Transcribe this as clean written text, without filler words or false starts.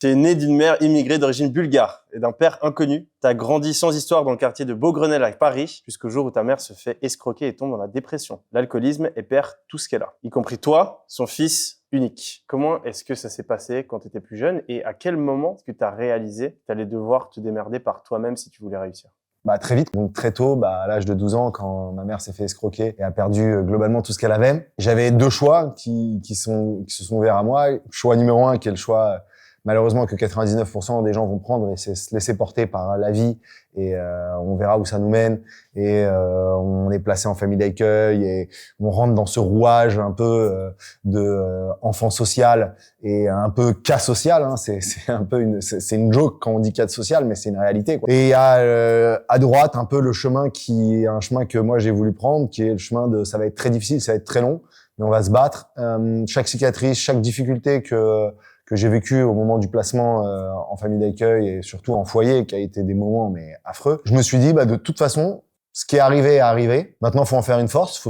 T'es né d'une mère immigrée d'origine bulgare et d'un père inconnu. T'as grandi sans histoire dans le quartier de Beaugrenelle à Paris, jusqu'au jour où ta mère se fait escroquer et tombe dans la dépression, l'alcoolisme et perd tout ce qu'elle a, y compris toi, son fils unique. Comment est-ce que ça s'est passé quand t'étais plus jeune et à quel moment est-ce que t'as réalisé que t'allais devoir te démerder par toi-même si tu voulais réussir? Très vite, donc très tôt, à l'âge de 12 ans, quand ma mère s'est fait escroquer et a perdu globalement tout ce qu'elle avait, j'avais deux choix qui se sont ouverts à moi. Choix numéro un, qui est le choix malheureusement que 99% des gens vont prendre, et c'est se laisser porter par la vie, et on verra où ça nous mène, et on est placé en famille d'accueil et on rentre dans ce rouage un peu de enfant social et un peu cas social, hein. C'est un peu c'est une joke quand on dit cas social, mais c'est une réalité, quoi. Et à droite un peu le chemin qui est un chemin que moi j'ai voulu prendre, qui est le chemin de ça va être très difficile, ça va être très long, mais on va se battre. Chaque cicatrice, chaque difficulté que j'ai vécu au moment du placement en famille d'accueil et surtout en foyer, qui a été des moments mais affreux. Je me suis dit, de toute façon, ce qui est arrivé est arrivé. Maintenant, faut en faire une force. Faut